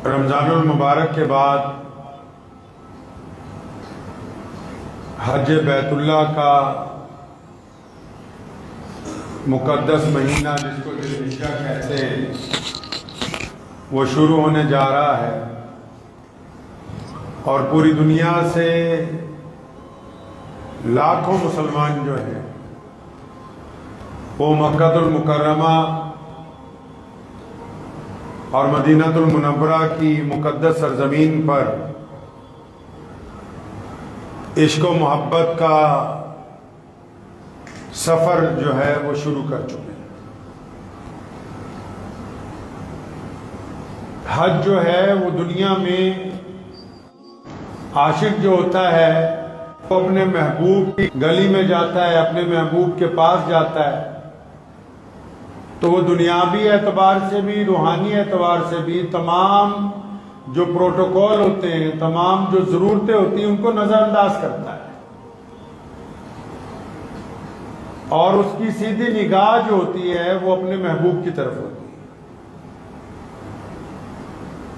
رمضان المبارک کے بعد حج بیت اللہ کا مقدس مہینہ جس کو ذی الحجہ کہتے ہیں وہ شروع ہونے جا رہا ہے، اور پوری دنیا سے لاکھوں مسلمان جو ہیں وہ مکہ المکرمہ اور مدینہ المنورہ کی مقدس سرزمین پر عشق و محبت کا سفر جو ہے وہ شروع کر چکے ہیں۔ حج جو ہے وہ دنیا میں عاشق جو ہوتا ہے وہ اپنے محبوب کی گلی میں جاتا ہے، اپنے محبوب کے پاس جاتا ہے، تو وہ دنیاوی اعتبار سے بھی روحانی اعتبار سے بھی تمام جو پروٹوکول ہوتے ہیں، تمام جو ضرورتیں ہوتی ہیں ان کو نظر انداز کرتا ہے، اور اس کی سیدھی نگاہ جو ہوتی ہے وہ اپنے محبوب کی طرف ہوتی ہے۔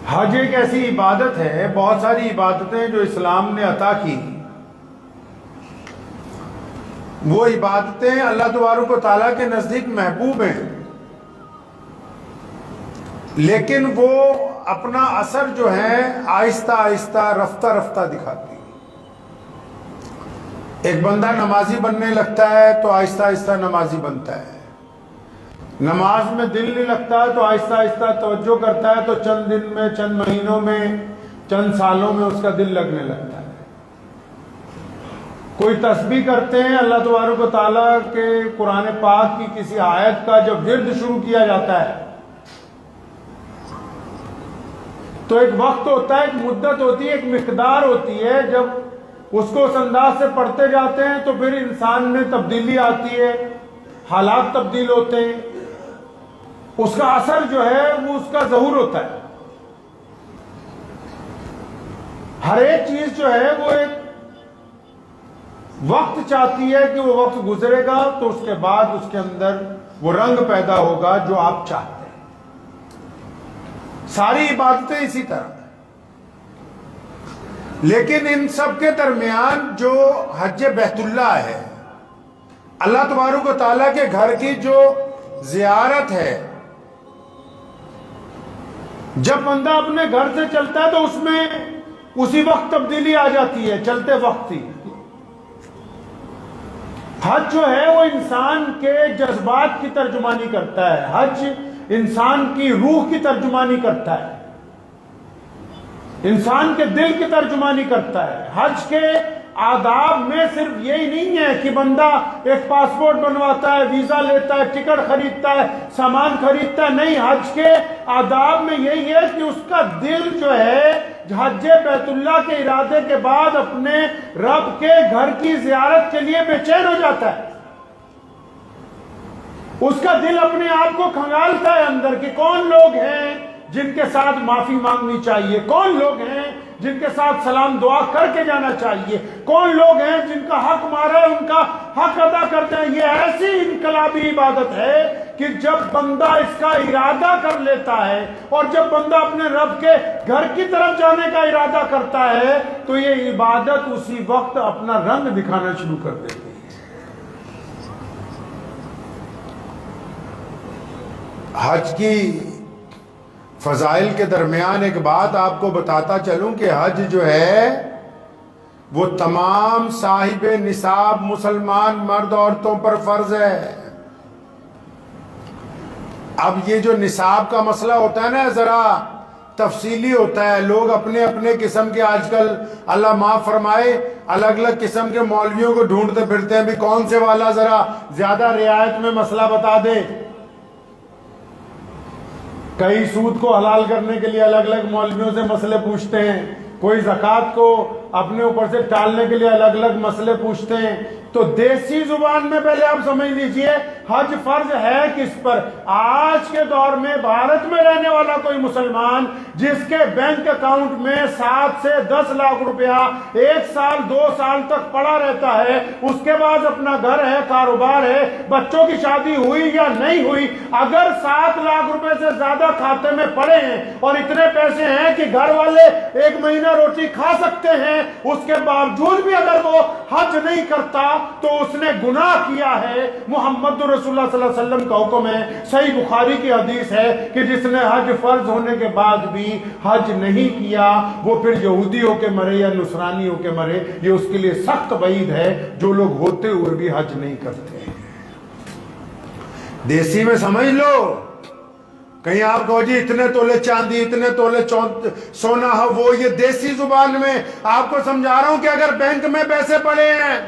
حج ایک ایسی عبادت ہے، بہت ساری عبادتیں جو اسلام نے عطا کی وہ عبادتیں اللہ تبارک و تعالیٰ کے نزدیک محبوب ہیں، لیکن وہ اپنا اثر جو ہے آہستہ آہستہ رفتہ رفتہ دکھاتی ہے۔ ایک بندہ نمازی بننے لگتا ہے تو آہستہ آہستہ نمازی بنتا ہے، نماز میں دل نہیں لگتا ہے تو آہستہ آہستہ توجہ کرتا ہے، تو چند دن میں، چند مہینوں میں، چند سالوں میں اس کا دل لگنے لگتا ہے۔ کوئی تسبیح کرتے ہیں، اللہ تبارک و تعالیٰ کے قرآن پاک کی کسی آیت کا جب ورد شروع کیا جاتا ہے تو ایک وقت ہوتا ہے، ایک مدت ہوتی ہے، ایک مقدار ہوتی ہے، جب اس کو اس انداز سے پڑھتے جاتے ہیں تو پھر انسان میں تبدیلی آتی ہے، حالات تبدیل ہوتے ہیں، اس کا اثر جو ہے وہ اس کا ظہور ہوتا ہے۔ ہر ایک چیز جو ہے وہ ایک وقت چاہتی ہے کہ وہ وقت گزرے گا تو اس کے بعد اس کے اندر وہ رنگ پیدا ہوگا جو آپ چاہتے ہیں۔ ساری عبادتیں اسی طرح ہیں، لیکن ان سب کے درمیان جو حج بیت اللہ ہے، اللہ تبارک و تعالیٰ کے گھر کی جو زیارت ہے، جب بندہ اپنے گھر سے چلتا ہے تو اس میں اسی وقت تبدیلی آ جاتی ہے، چلتے وقت ہی۔ حج جو ہے وہ انسان کے جذبات کی ترجمانی کرتا ہے، حج انسان کی روح کی ترجمانی کرتا ہے، انسان کے دل کی ترجمانی کرتا ہے۔ حج کے آداب میں صرف یہی نہیں ہے کہ بندہ ایک پاسپورٹ بنواتا ہے، ویزا لیتا ہے، ٹکٹ خریدتا ہے، سامان خریدتا ہے، نہیں، حج کے آداب میں یہی ہے کہ اس کا دل جو ہے حج بیت اللہ کے ارادے کے بعد اپنے رب کے گھر کی زیارت کے لیے بے چین ہو جاتا ہے۔ اس کا دل اپنے آپ کو کھنگالتا ہے اندر کہ کون لوگ ہیں جن کے ساتھ معافی مانگنی چاہیے، کون لوگ ہیں جن کے ساتھ سلام دعا کر کے جانا چاہیے، کون لوگ ہیں جن کا حق مارا ہے ان کا حق ادا کرتے ہیں۔ یہ ایسی انقلابی عبادت ہے کہ جب بندہ اس کا ارادہ کر لیتا ہے اور جب بندہ اپنے رب کے گھر کی طرف جانے کا ارادہ کرتا ہے تو یہ عبادت اسی وقت اپنا رنگ دکھانا شروع کر دیتی ہے۔ حج کی فضائل کے درمیان ایک بات آپ کو بتاتا چلوں کہ حج جو ہے وہ تمام صاحب نصاب مسلمان مرد عورتوں پر فرض ہے۔ اب یہ جو نصاب کا مسئلہ ہوتا ہے نا ذرا تفصیلی ہوتا ہے، لوگ اپنے اپنے قسم کے آج کل اللہ معاف فرمائے الگ الگ قسم کے مولویوں کو ڈھونڈتے پھرتے ہیں بھی کون سے والا ذرا زیادہ رعایت میں مسئلہ بتا دے۔ کئی سود کو حلال کرنے کے لیے الگ الگ مولویوں سے مسئلے پوچھتے ہیں، کوئی زکوٰۃ کو اپنے اوپر سے ٹالنے کے لیے الگ الگ مسئلے پوچھتے ہیں. تو دیسی زبان میں پہلے آپ سمجھ لیجئے حج فرض ہے کس پر. آج کے دور میں بھارت میں رہنے والا کوئی مسلمان جس کے بینک اکاؤنٹ میں 7 سے 10 لاکھ روپیہ 1 سال 2 سال تک پڑا رہتا ہے, اس کے بعد اپنا گھر ہے, کاروبار ہے, بچوں کی شادی ہوئی یا نہیں ہوئی, اگر 7 لاکھ روپے سے زیادہ کھاتے میں پڑے ہیں اور اتنے پیسے ہیں کہ گھر والے 1 مہینہ روٹی کھا سکتے ہیں, اس کے باوجود بھی اگر وہ حج نہیں کرتا تو اس نے گناہ کیا ہے. محمد رسول اللہ صلی اللہ علیہ وسلم کا حکم ہے, صحیح بخاری کی حدیث ہے کہ جس نے حج فرض ہونے کے بعد بھی حج نہیں کیا وہ پھر یہودی ہو کے مرے یا نصرانی ہو کے مرے. یہ اس کے لیے سخت وعید ہے جو لوگ ہوتے ہوئے بھی حج نہیں کرتے. دیسی میں سمجھ لو, کہیں آپ کہو جی اتنے تولے چاندی, اتنے تولے سونا ہے, وہ یہ دیسی زبان میں آپ کو سمجھا رہا ہوں کہ اگر بینک میں پیسے پڑے ہیں,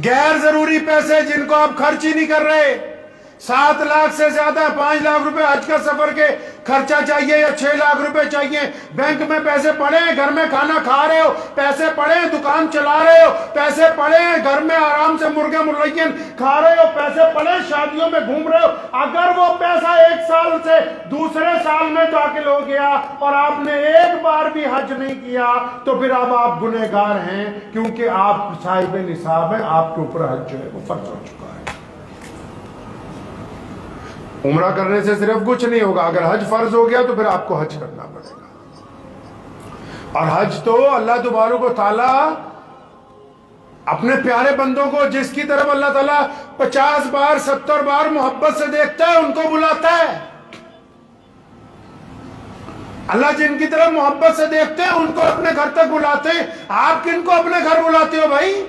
غیر ضروری پیسے جن کو آپ خرچ ہی نہیں کر رہے, 7 لاکھ سے زیادہ 5 لاکھ روپے حج کا سفر کے خرچہ چاہیے یا 6 لاکھ روپے چاہیے, بینک میں پیسے پڑے ہیں, گھر میں کھانا کھا رہے ہو, پیسے پڑے ہیں, دکان چلا رہے ہو, پیسے پڑے ہیں, گھر میں آرام سے مرغے ملین کھا رہے ہو, پیسے پڑے ہیں, شادیوں میں گھوم رہے ہو, اگر وہ پیسہ 1 سال سے دوسرے سال میں داخل ہو گیا اور آپ نے ایک بار بھی حج نہیں کیا تو پھر اب آپ گنہگار ہیں, کیونکہ آپ صاحب نصاب ہیں, آپ کے اوپر حج جو ہے وہ فرض ہو چکا ہے. عمرہ کرنے سے صرف کچھ نہیں ہوگا, اگر حج فرض ہو گیا تو پھر آپ کو حج کرنا پڑے گا. اور حج تو اللہ تبارک و تعالی اپنے پیارے بندوں کو جس کی طرف اللہ تعالیٰ 50 بار 70 بار محبت سے دیکھتا ہے ان کو بلاتا ہے. اللہ جن کی طرف محبت سے دیکھتے ہیں ان کو اپنے گھر تک بلاتے ہیں. آپ کن کو اپنے گھر بلاتے ہو بھائی؟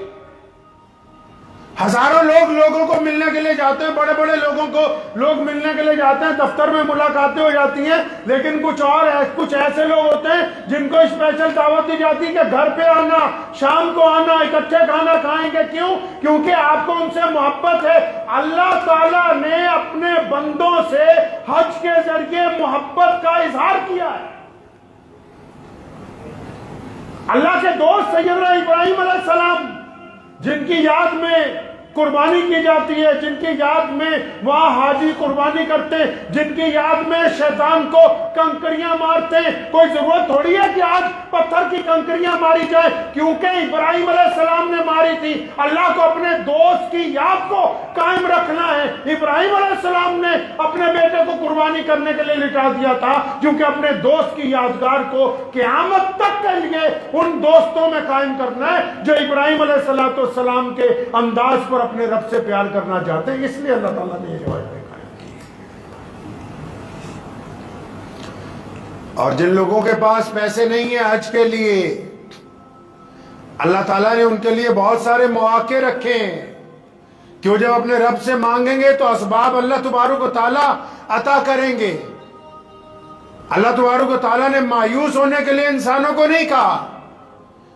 ہزاروں لوگوں کو ملنے کے لیے جاتے ہیں, بڑے بڑے لوگوں کو لوگ ملنے کے لیے جاتے ہیں, دفتر میں ملاقاتیں ہو جاتی ہیں, لیکن کچھ ایسے لوگ ہوتے ہیں جن کو اسپیشل دعوت دی جاتی ہے کہ گھر پہ آنا, شام کو آنا, اکٹھے کھانا کھائیں گے. کیوں؟ کیونکہ آپ کو ان سے محبت ہے. اللہ تعالیٰ نے اپنے بندوں سے حج کے ذریعے محبت کا اظہار کیا ہے. اللہ کے دوست سیدنا ابراہیم علیہ السلام جن کی یاد میں قربانی کی جاتی ہے, جن کی یاد میں وہاں حاجی قربانی کرتے, جن کی یاد میں شیطان کو کنکریاں مارتے. کوئی ضرورت تھوڑی ہے کہ آج پتھر کی کنکریاں ماری جائیں, کیونکہ ابراہیم علیہ السلام نے ماری تھی. اللہ کو اپنے دوست کی یاد کو قائم رکھنا ہے. ابراہیم علیہ السلام نے اپنے بیٹے کو قربانی کرنے کے لیے لٹا دیا تھا, کیونکہ اپنے دوست کی یادگار کو قیامت تک کے لیے ان دوستوں میں قائم کرنا ہے جو ابراہیم علیہ السلام کے انداز پر اپنے رب سے پیار کرنا چاہتے ہیں. اس لیے اللہ تعالیٰ نے یہ روایتیں قائم کی. اور جن لوگوں کے پاس پیسے نہیں ہیں حج کے لیے, اللہ تعالیٰ نے ان کے لیے بہت سارے مواقع رکھے ہیں کہ وہ جب اپنے رب سے مانگیں گے تو اسباب اللہ تبارک و تعالیٰ عطا کریں گے. اللہ تبارک و تعالیٰ نے مایوس ہونے کے لیے انسانوں کو نہیں کہا.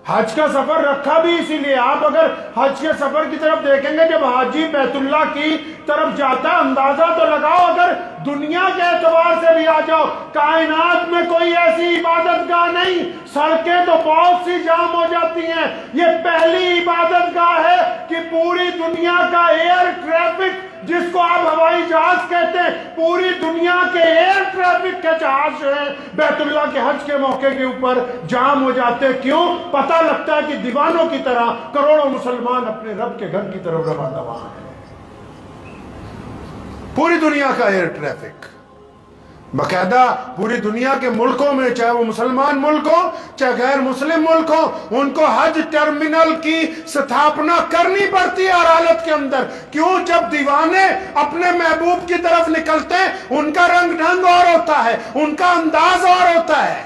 حج کا سفر رکھا بھی اسی لیے. آپ اگر حج کے سفر کی طرف دیکھیں گے, جب حاجی بیت اللہ کی طرف جاتا ہے, اندازہ تو لگاؤ, اگر دنیا کے اعتبار سے بھی آ جاؤ, کائنات میں کوئی ایسی عبادت گاہ نہیں, سڑکیں تو بہت سی جام ہو جاتی ہیں. یہ پہلی عبادت گاہ ہے کہ پوری دنیا کا ایئر ٹریفک, جس کو آپ ہوائی جہاز کہتے ہیں, پوری دنیا کے ایئر ٹریفک کے جہاز جو ہیں بیت اللہ کے حج کے موقع کے اوپر جام ہو جاتے ہیں. کیوں؟ پتہ لگتا ہے کہ دیوانوں کی طرح کروڑوں مسلمان اپنے رب کے گھر کی طرف روانہ ہیں. پوری دنیا کا ایئر ٹریفک باقاعدہ پوری دنیا کے ملکوں میں, چاہے وہ مسلمان ملک ہو چاہے غیر مسلم ملک ہو, ان کو حج ٹرمینل کی ستھاپنا کرنی پڑتی ہے ہر حالت کے اندر. کیوں؟ جب دیوانے اپنے محبوب کی طرف نکلتے ہیں ان کا رنگ ڈھنگ اور ہوتا ہے, ان کا انداز اور ہوتا ہے.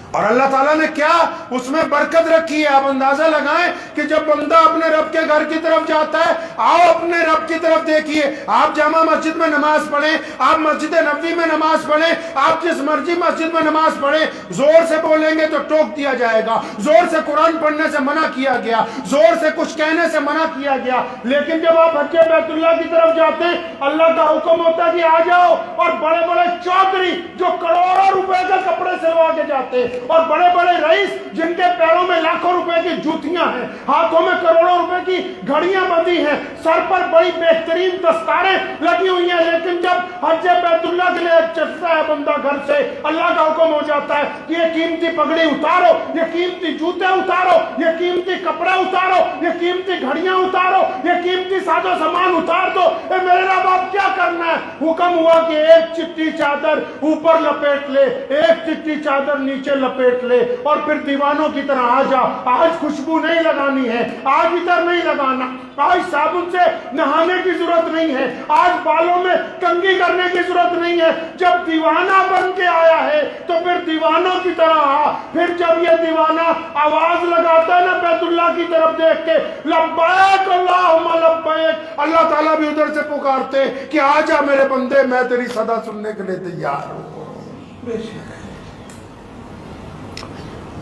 اور اللہ تعالیٰ نے کیا اس میں برکت رکھی ہے. آپ اندازہ لگائیں کہ جب بندہ اپنے رب کے گھر کی طرف جاتا ہے, آؤ اپنے رب کی طرف دیکھیے. آپ جامع مسجد میں نماز پڑھیں, آپ مسجد نبوی میں نماز پڑھیں, آپ جس مرضی مسجد میں نماز پڑھیں, زور سے بولیں گے تو ٹوک دیا جائے گا, زور سے قرآن پڑھنے سے منع کیا گیا, زور سے کچھ کہنے سے منع کیا گیا. لیکن جب آپ حج بیت اللہ کی طرف جاتے ہیں, اللہ کا حکم ہوتا ہے کہ آ جاؤ, اور بڑے بڑے چودھری جو کروڑوں روپے کے کپڑے سلوا کروا کے جاتے ہیں، اور بڑے بڑے رئیس جن کے پیروں میں لاکھوں روپے کی جوتیاں ہیں، ہاتھوں میں کروڑوں روپے کی گھڑیاں بندھی ہیں، سر پر بڑی بہترین دستاریں لگی ہوئی ہیں، لیکن جب حج بیت اللہ کے لیے چلتا ہے بندہ گھر سے، اللہ کا حکم ہو جاتا ہے کہ یہ قیمتی پگڑی اتارو، یہ قیمتی جوتے اتارو، یہ قیمتی کپڑے اتارو، یہ قیمتی گھڑیاں اتارو، یہ قیمتی ساز و سامان اتار دو۔ اے میرے رب آپ کیا کرنا ہے؟ حکم ہوا کہ ایک چٹی چادر اوپر لپیٹ لے، ایک چٹی چادر نیچے لپیٹ لے، اور پھر دیوانوں کی طرح آ جا۔ آج خوشبو نہیں لگانی ہے، آج عطر نہیں لگانا، آج صابن سے نہانے کی ضرورت نہیں ہے، آج بالوں میں کنگھی کرنے کی ضرورت نہیں ہے۔ جب دیوانہ بن کے آیا ہے تو پھر دیوانوں کی طرح آ۔ پھر جب یہ دیوانہ آواز لگاتا ہے نا بیت اللہ کی طرف دیکھ کے، لبیک اللہم لبیک، اللہ تعالیٰ بھی ادھر سے پکارتے کہ آ جا میرے بندے، میں تیری صدا سننے کے لیے تیار ہوں۔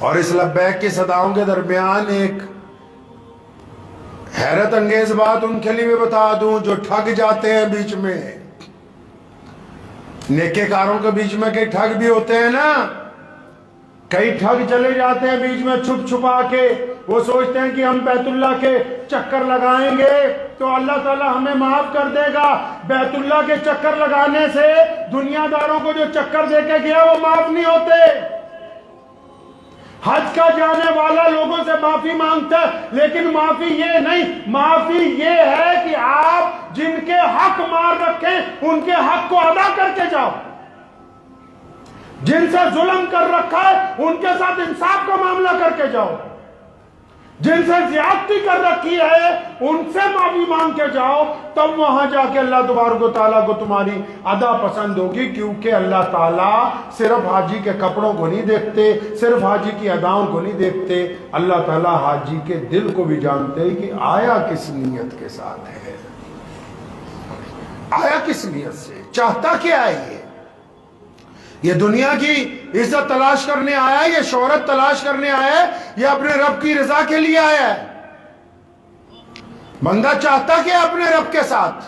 اور اس لبیک کی صداؤں کے درمیان ایک حیرت انگیز بات ان کے لیے بھی بتا دوں، جو ٹھگ جاتے ہیں بیچ میں، نیکے کاروں کے بیچ میں کئی ٹھگ بھی ہوتے ہیں نا، کئی ٹھگ چلے جاتے ہیں بیچ میں چھپ چھپا کے، وہ سوچتے ہیں کہ ہم بیت اللہ کے چکر لگائیں گے تو اللہ تعالیٰ ہمیں معاف کر دے گا۔ بیت اللہ کے چکر لگانے سے دنیا داروں کو جو چکر دے کے گیا وہ معاف نہیں ہوتے۔ حج کا جانے والا لوگوں سے معافی مانگتا ہے، لیکن معافی یہ نہیں، معافی یہ ہے کہ آپ جن کے حق مار رکھیں ان کے حق کو ادا کر کے جاؤ، جن سے ظلم کر رکھا ہے ان کے ساتھ انصاف کا معاملہ کر کے جاؤ، جن سے زیادتی کر رکھی ہے ان سے معافی مانگ کے جاؤ، تب وہاں جا کے اللہ تبارک و تعالیٰ کو تمہاری ادا پسند ہوگی، کیونکہ اللہ تعالیٰ صرف حاجی کے کپڑوں کو نہیں دیکھتے، صرف حاجی کی اداؤں کو نہیں دیکھتے، اللہ تعالیٰ حاجی کے دل کو بھی جانتے ہیں کہ آیا کس نیت کے ساتھ ہے، آیا کس نیت سے، چاہتا کیا ہے، یہ دنیا کی عزت تلاش کرنے آیا ہے، یہ شہرت تلاش کرنے آیا ہے، یہ اپنے رب کی رضا کے لیے آیا ہے۔ بندہ چاہتا کیا اپنے رب کے ساتھ،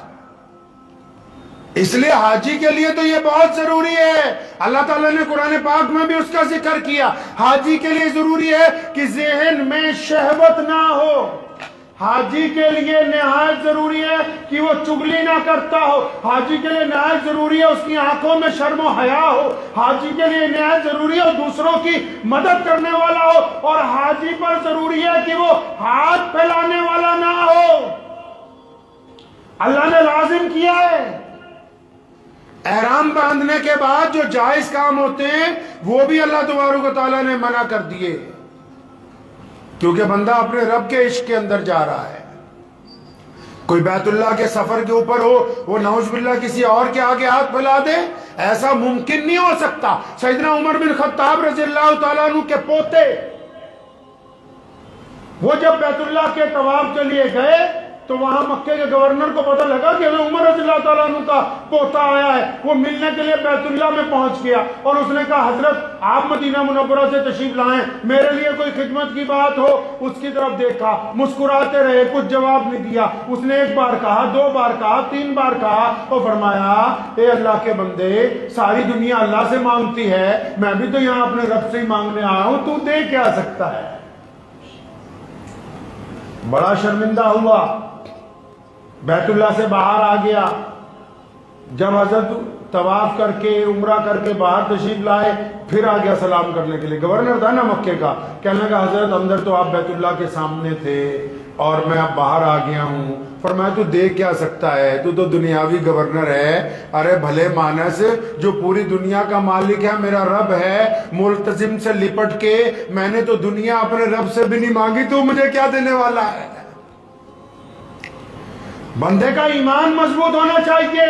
اس لیے حاجی کے لیے تو یہ بہت ضروری ہے۔ اللہ تعالیٰ نے قرآن پاک میں بھی اس کا ذکر کیا، حاجی کے لیے ضروری ہے کہ ذہن میں شہوت نہ ہو، حاجی کے لیے نہایت ضروری ہے کہ وہ چگلی نہ کرتا ہو، حاجی کے لیے نہایت ضروری ہے اس کی آنکھوں میں شرم و حیا ہو، حاجی کے لیے نہایت ضروری ہے دوسروں کی مدد کرنے والا ہو، اور حاجی پر ضروری ہے کہ وہ ہاتھ پھیلانے والا نہ ہو۔ اللہ نے لازم کیا ہے، احرام باندھنے کے بعد جو جائز کام ہوتے ہیں وہ بھی اللہ تبارک و تعالیٰ نے منع کر دیے، کیونکہ بندہ اپنے رب کے عشق کے اندر جا رہا ہے۔ کوئی بیت اللہ کے سفر کے اوپر ہو، وہ نعوذ باللہ کسی اور کے آگے ہاتھ پھیلا دے، ایسا ممکن نہیں ہو سکتا۔ سیدنا عمر بن خطاب رضی اللہ تعالیٰ عنہ کے پوتے، وہ جب بیت اللہ کے طواف کے لیے گئے تو وہاں مکے کے گورنر کو پتہ لگا کہ عمر رضی اللہ تعالیٰ عنہ کا پوتا آیا ہے، وہ ملنے کے لیے بیت اللہ میں پہنچ گیا اور اس نے کہا حضرت آپ مدینہ منورہ سے تشریف لائیں، میرے لیے کوئی خدمت کی بات ہو۔ اس کی طرف دیکھا، مسکراتے رہے، کچھ جواب نہیں دیا۔ اس نے ایک بار کہا، دو بار کہا، تین بار کہا، اور فرمایا اے اللہ کے بندے، ساری دنیا اللہ سے مانگتی ہے، میں بھی تو یہاں اپنے رب سے ہی مانگنے آیا ہوں، تو دے کیا سکتا ہے؟ بڑا شرمندہ ہوا، بیت اللہ سے باہر آ گیا۔ جب حضرت طواف کر کے عمرہ کر کے باہر تشریف لائے، پھر آ گیا سلام کرنے کے لیے، گورنر تھا نا مکے کا، کہنے لگا حضرت اندر تو آپ بیت اللہ کے سامنے تھے اور میں اب باہر آ گیا ہوں۔ فرمایا تو دے کیا سکتا ہے، تو دنیاوی گورنر ہے، ارے بھلے مانس جو پوری دنیا کا مالک ہے میرا رب ہے، ملتزم سے لپٹ کے میں نے تو دنیا اپنے رب سے بھی نہیں مانگی، تو مجھے کیا دینے والا ہے؟ بندے کا ایمان مضبوط ہونا چاہیے۔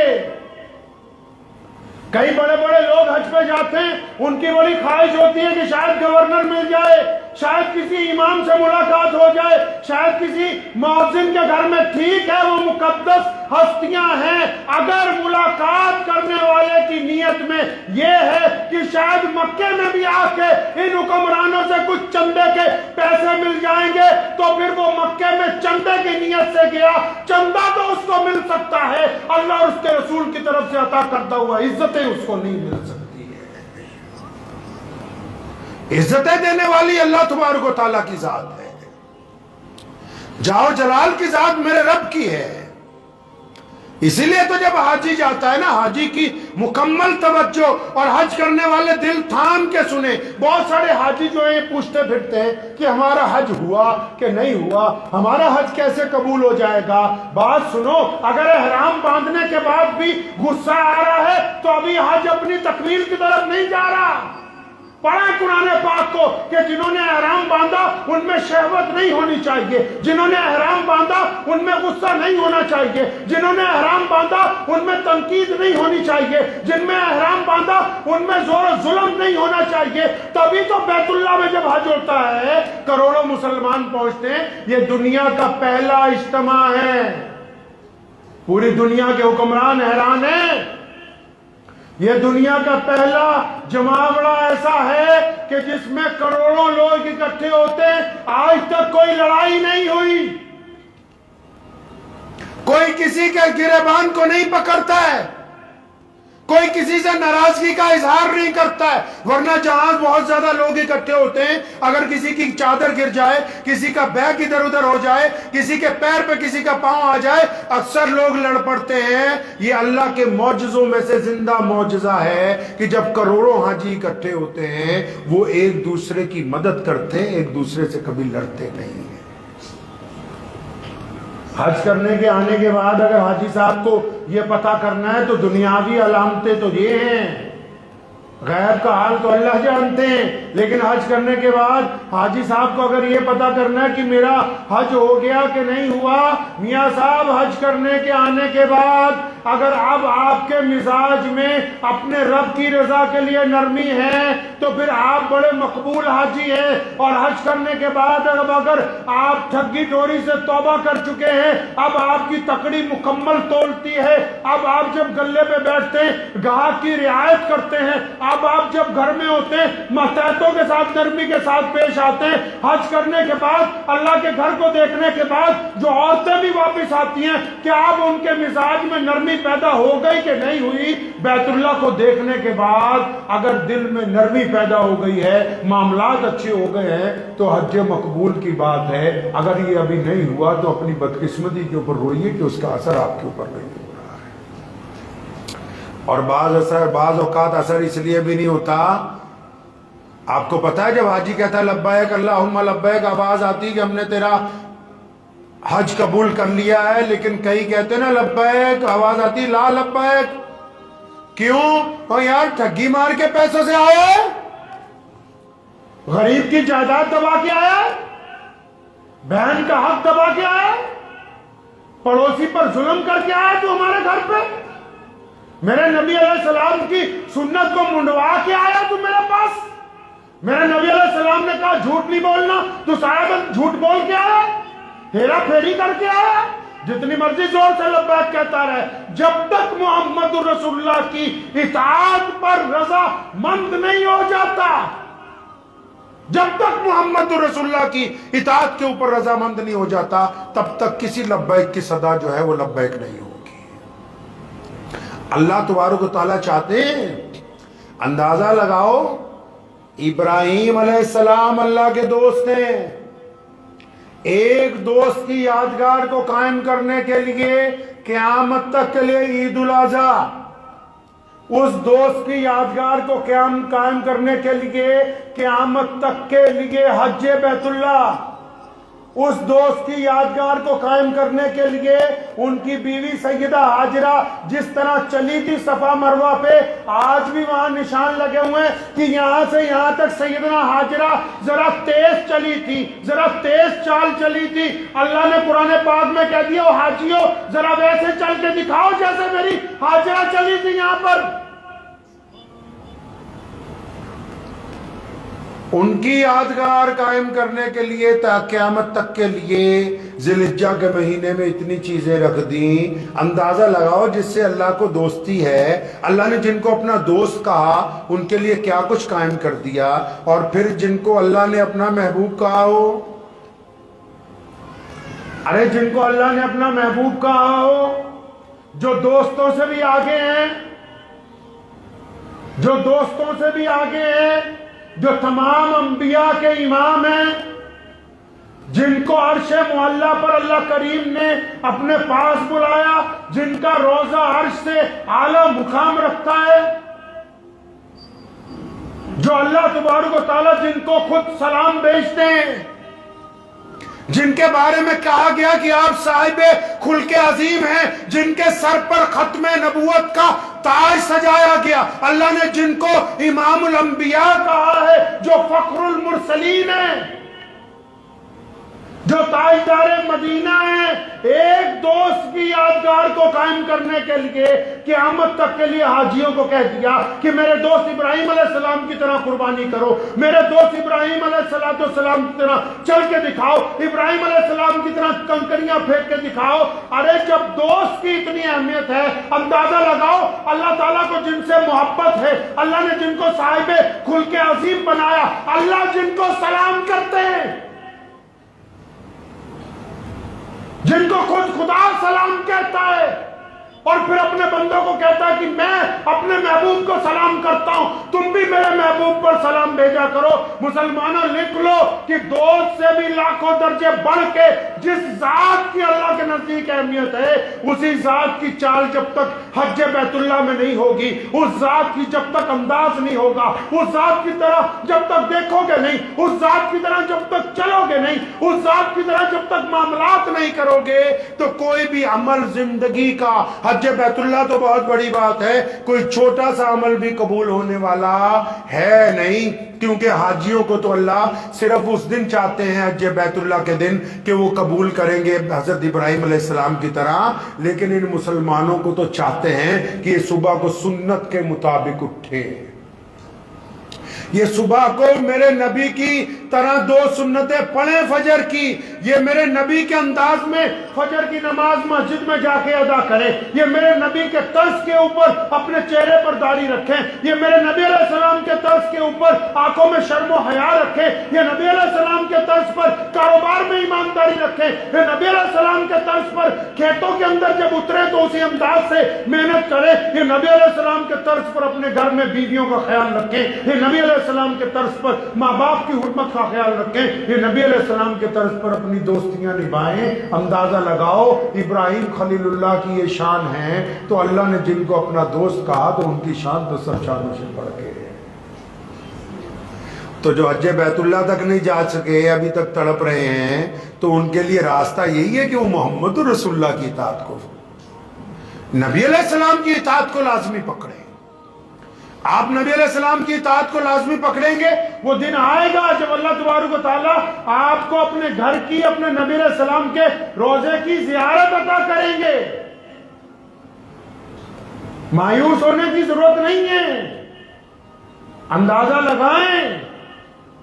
کئی بڑے بڑے لوگ حج پہ جاتے ہیں، ان کی بڑی خواہش ہوتی ہے کہ شاید گورنر مل جائے، شاید کسی امام سے ملاقات ہو جائے، شاید کسی مؤذن کے گھر میں، ٹھیک ہے وہ مقدس ہستیاں ہیں، اگر ملاقات کرنے والے کی نیت میں یہ ہے کہ شاید مکے میں بھی آ کے ان حکمرانوں سے کچھ چندے کے پیسے مل جائیں گے، تو پھر وہ مکے میں چندے کی نیت سے گیا، چندہ تو اس کو مل سکتا ہے، اللہ اور اس کے رسول کی طرف سے عطا کرتا ہوا عزتیں اس کو نہیں مل سکتی ہے۔ عزتیں دینے والی اللہ تبارک و تعالیٰ کی ذات ہے، جاؤ جلال کی ذات میرے رب کی ہے۔ اسی لیے تو جب حاجی جاتا ہے نا، حاجی کی مکمل توجہ، اور حج کرنے والے دل تھام کے سنیں۔ بہت سارے حاجی جو ہیں یہ پوچھتے پھرتے ہیں کہ ہمارا حج ہوا کہ نہیں ہوا، ہمارا حج کیسے قبول ہو جائے گا۔ بات سنو، اگر احرام باندھنے کے بعد بھی غصہ آ رہا ہے تو ابھی حج اپنی تکمیل کی طرف نہیں جا رہا۔ پڑھیں قرآن پاک کو کہ جنہوں نے احرام باندھا ان میں شہوت نہیں ہونی چاہیے، جنہوں نے احرام باندھا ان میں غصہ نہیں ہونا چاہیے، جنہوں نے احرام باندھا ان میں تنقید نہیں ہونی چاہیے، جن میں احرام باندھا ان میں زور و ظلم نہیں ہونا چاہیے۔ تبھی تو بیت اللہ میں جب حج ہوتا ہے کروڑوں مسلمان پہنچتے ہیں۔ یہ دنیا کا پہلا اجتماع ہے، پوری دنیا کے حکمران حیران ہیں۔ یہ دنیا کا پہلا جماوڑا ایسا ہے کہ جس میں کروڑوں لوگ اکٹھے ہوتے ہیں۔ آج تک کوئی لڑائی نہیں ہوئی، کوئی کسی کے گریبان کو نہیں پکڑتا ہے، کوئی کسی سے ناراضگی کا اظہار نہیں کرتا ہے۔ ورنہ جہاں بہت زیادہ لوگ اکٹھے ہوتے ہیں، اگر کسی کی چادر گر جائے، کسی کا بیگ ادھر ادھر ہو جائے، کسی کے پیر پہ کسی کا پاؤں آ جائے، اکثر لوگ لڑ پڑتے ہیں۔ یہ اللہ کے معجزوں میں سے زندہ معجزہ ہے کہ جب کروڑوں حاجی اکٹھے ہوتے ہیں وہ ایک دوسرے کی مدد کرتے ہیں، ایک دوسرے سے کبھی لڑتے نہیں ہیں۔ حج کرنے کے آنے کے بعد اگر حاجی صاحب کو یہ پتہ کرنا ہے تو دنیاوی علامتیں تو یہ ہیں، غیب کا حال تو اللہ جانتے ہیں، لیکن حج کرنے کے بعد حاجی صاحب کو اگر یہ پتہ کرنا ہے کہ میرا حج ہو گیا کہ نہیں ہوا، میاں صاحب حج کرنے کے آنے کے بعد اگر اب آپ کے مزاج میں اپنے رب کی رضا کے لیے نرمی ہے تو پھر آپ بڑے مقبول حاجی ہیں۔ اور حج کرنے کے بعد اب اگر آپ ٹھگی ٹوری سے توبہ کر چکے ہیں، اب آپ کی تکڑی مکمل تولتی ہے، اب آپ جب گلے پہ بیٹھتے ہیں گاہک کی رعایت کرتے ہیں، اب آپ جب گھر میں ہوتے ہیں ماتحتوں کے ساتھ نرمی کے ساتھ پیش آتے ہیں۔ حج کرنے کے بعد اللہ کے گھر کو دیکھنے کے بعد جو عورتیں بھی واپس آتی ہیں کہ اب ان کے مزاج میں نرمی پیدا ہو گئی کہ نہیں ہوئی۔ بیت اللہ کو دیکھنے کے بعد اگر دل میں نرمی پیدا ہو گئی ہے، معاملات اچھے ہو گئے ہیں تو حج مقبول کی بات ہے۔ اگر یہ ابھی نہیں ہوا تو اپنی بدقسمتی کے اوپر روئیے کہ اس کا اثر آپ کے اوپر نہیں ہو رہا ہے۔ اور بعض اوقات اثر اس لیے بھی نہیں ہوتا، آپ کو پتا ہے جب حاجی کہتا ہے لبیک اللہم لبیک، آواز آتی کہ ہم نے تیرا حج قبول کر لیا ہے، لیکن کئی کہتے ہیں نا لبیک، آواز آتی لا لبیک۔ کیوں؟ یار ٹھگی مار کے پیسوں سے آیا ہے، غریب کی جائیداد دبا کے آیا ہے، بہن کا حق دبا کے آیا ہے، پڑوسی پر ظلم کر کے آیا تو ہمارے گھر پہ، میرے نبی علیہ السلام کی سنت کو منڈوا کے آیا تو میرے پاس، میرے نبی علیہ السلام نے کہا جھوٹ نہیں بولنا تو صاحب جھوٹ بول کے آیا، ہیرا پھیری کر کے آیا، جتنی مرضی زور سے لبیک کہتا رہے، جب تک محمد رسول اللہ کی اطاعت پر رضا مند نہیں ہو جاتا، جب تک محمد رسول اللہ کی اطاعت کے اوپر رضا مند نہیں ہو جاتا، تب تک کسی لبیک کی صدا جو ہے وہ لبیک نہیں ہوگی۔ اللہ تبارک و تعالیٰ چاہتے ہیں، اندازہ لگاؤ، ابراہیم علیہ السلام اللہ کے دوست ہیں، ایک دوست کی یادگار کو قائم کرنے کے لیے قیامت تک کے لیے عید الاضحیٰ، اس دوست کی یادگار کو قائم کرنے کے لیے قیامت تک کے لیے حج بیت اللہ، اس دوست کی یادگار کو قائم کرنے کے لیے ان کی بیوی سیدہ حاجرہ جس طرح چلی تھی صفا مروہ پہ، آج بھی وہاں نشان لگے ہوئے ہیں کہ یہاں سے یہاں تک سیدنا حاجرہ ذرا تیز چلی تھی، ذرا تیز چال چلی تھی۔ اللہ نے قرآن پاک میں کہہ دیا حاجیوں ذرا ویسے چل کے دکھاؤ جیسے میری حاجرہ چلی تھی یہاں پر۔ ان کی یادگار قائم کرنے کے لیے تا قیامت تک کے لیے ذی الحجہ کے مہینے میں اتنی چیزیں رکھ دیں۔ اندازہ لگاؤ جس سے اللہ کو دوستی ہے، اللہ نے جن کو اپنا دوست کہا ان کے لیے کیا کچھ قائم کر دیا، اور پھر جن کو اللہ نے اپنا محبوب کہا ہو، ارے جن کو اللہ نے اپنا محبوب کہا ہو، جو دوستوں سے بھی آگے ہیں، جو دوستوں سے بھی آگے ہیں، جو تمام انبیاء کے امام ہیں، جن کو عرش معلیٰ پر اللہ کریم نے اپنے پاس بلایا، جن کا روضہ عرش سے اعلیٰ مقام رکھتا ہے، جو اللہ تبارک و تعالیٰ جن کو خود سلام بھیجتے ہیں، جن کے بارے میں کہا گیا کہ آپ صاحب خلق عظیم ہیں، جن کے سر پر ختم نبوت کا تاج سجایا گیا، اللہ نے جن کو امام الانبیاء کہا ہے، جو فخر المرسلین ہیں، جو تاجدار مدینہ ہیں، ایک دوست کی یادگار کو قائم کرنے کے لیے قیامت تک کے لیے حاجیوں کو کہہ دیا کہ میرے دوست ابراہیم علیہ السلام کی طرح قربانی کرو، میرے دوست ابراہیم علیہ السلام کی طرح چل کے دکھاؤ، ابراہیم علیہ السلام کی طرح کنکریاں پھینک کے دکھاؤ۔ ارے جب دوست کی اتنی اہمیت ہے، اندازہ لگاؤ اللہ تعالیٰ کو جن سے محبت ہے، اللہ نے جن کو صاحب خلق عظیم بنایا، اللہ جن کو سلام کرتے ہیں، جن کو خود خدا سلام کہتا ہے، اور پھر اپنے بندوں کو کہتا ہے کہ میں اپنے محبوب کو سلام کرتا ہوں، تم بھی میرے محبوب پر سلام بھیجا کرو۔ مسلمانوں لکھ لو کہ دوست سے بھی لاکھوں درجے بڑھ کے جس ذات کی اللہ کے نزدیک اہمیت ہے، اسی ذات کی چال جب تک حج بیت اللہ میں نہیں ہوگی، اس ذات کی جب تک انداز نہیں ہوگا، اس ذات کی طرح جب تک دیکھو گے نہیں، اس ذات کی طرح جب تک چلو گے نہیں، اس ذات کی طرح جب تک معاملات نہیں کرو گے، تو کوئی بھی عمل زندگی کا، حج بیت اللہ تو بہت بڑی بات ہے، کوئی چھوٹا سا عمل بھی قبول ہونے والا ہے نہیں، کیونکہ حاجیوں کو تو اللہ صرف اس دن چاہتے ہیں، حج بیت اللہ کے دن، کہ وہ قبول کریں گے حضرت ابراہیم علیہ السلام کی طرح، لیکن ان مسلمانوں کو تو چاہتے ہیں کہ یہ صبح کو سنت کے مطابق اٹھے، یہ صبح کو میرے نبی کی طرح 2 سنتیں پڑھیں فجر کی، یہ میرے نبی کے انداز میں فجر کی نماز مسجد میں جا کے ادا کریں، یہ میرے نبی کے طرز کے اوپر اپنے چہرے پر داڑھی رکھیں، یہ میرے نبی علیہ السلام کے طرز کے اوپر آنکھوں میں شرم و حیا رکھیں، یہ نبی علیہ السلام کے طرز پر کاروبار میں ایمانداری رکھیں، یہ نبی علیہ السلام کے طرز پر کھیتوں کے اندر جب اترے تو اسی انداز سے محنت کریں، یہ نبی علیہ السلام کے طرز پر اپنے گھر میں بیویوں کا خیال رکھیں، یہ نبی علیہ السلام کے طرز پر ماں باپ کی حرمت کا خیال رکھیں، یہ نبی علیہ السلام کے طرز پر اپنی دوستیاں نبھائیں۔ اندازہ لگاؤ ابراہیم خلیل اللہ کی یہ شان ہے، تو اللہ نے جن کو اپنا دوست کہا تو ان کی شان تو سب شانوں سے بڑھ کے ہے۔ تو جو حج بیت اللہ تک نہیں جا سکے، ابھی تک تڑپ رہے ہیں، تو ان کے لیے راستہ یہی ہے کہ وہ محمد رسول اللہ کی اطاعت کو، نبی علیہ السلام کی اطاعت کو لازمی پکڑیں۔ آپ نبی علیہ السلام کی اطاعت کو لازمی پکڑیں گے، وہ دن آئے گا جب اللہ تبارک و تعالیٰ آپ کو اپنے گھر کی، اپنے نبی علیہ السلام کے روزے کی زیارت عطا کریں گے۔ مایوس ہونے کی ضرورت نہیں ہے، اندازہ لگائیں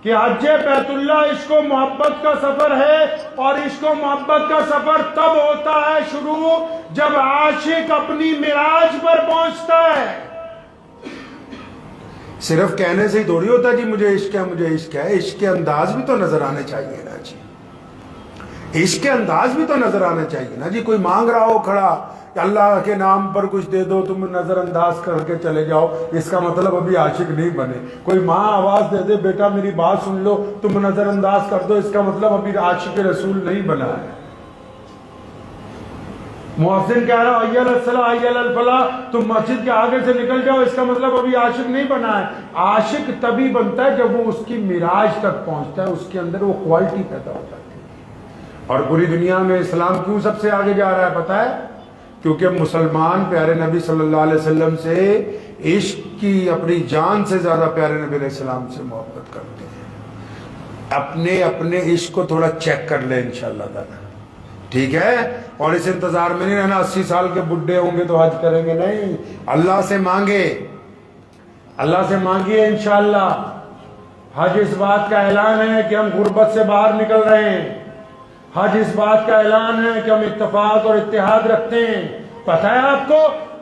کہ حج بیت اللہ عشق و محبت کا سفر ہے، اور عشق و محبت کا سفر تب ہوتا ہے شروع جب عاشق اپنی معراج پر پہنچتا ہے۔ صرف کہنے سے ہی تھوڑی ہوتا جی مجھے عشق ہے، مجھے عشق ہے، عشق کے انداز بھی تو نظر آنے چاہیے نا جی، عشق کے انداز بھی تو نظر آنے چاہیے نا جی۔ کوئی مانگ رہا ہو کھڑا کہ اللہ کے نام پر کچھ دے دو، تم نظر انداز کر کے چلے جاؤ، اس کا مطلب ابھی عاشق نہیں بنے۔ کوئی ماں آواز دے دے بیٹا میری بات سن لو، تم نظر انداز کر دو، اس کا مطلب ابھی عاشق رسول نہیں بنا ہے۔ مؤذن کہہ رہا حی علی الصلاۃ حی علی الفلاح، تم مسجد کے آگے سے نکل جاؤ، اس کا مطلب ابھی عاشق نہیں بنا ہے۔ عاشق تبھی بنتا ہے جب وہ اس کی معراج تک پہنچتا ہے، اس کے اندر وہ کوالٹی پیدا ہو جاتی ہے۔ اور پوری دنیا میں اسلام کیوں سب سے آگے جا رہا ہے پتہ ہے؟ کیونکہ مسلمان پیارے نبی صلی اللہ علیہ وسلم سے عشق کی اپنی جان سے زیادہ پیارے نبی علیہ السلام سے محبت کرتے ہیں۔ اپنے عشق کو تھوڑا چیک کر لیں انشاءاللہ تعالی، ٹھیک ہے؟ اور اس انتظار میں نہیں رہنا 80 سال کے بڈھے ہوں گے تو حج کریں گے، نہیں، اللہ سے مانگے، اللہ سے مانگیے انشاءاللہ۔ حج اس بات کا اعلان ہے کہ ہم غربت سے باہر نکل رہے ہیں، حج اس بات کا اعلان ہے کہ ہم اتفاق اور اتحاد رکھتے ہیں۔ پتہ ہے آپ کو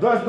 10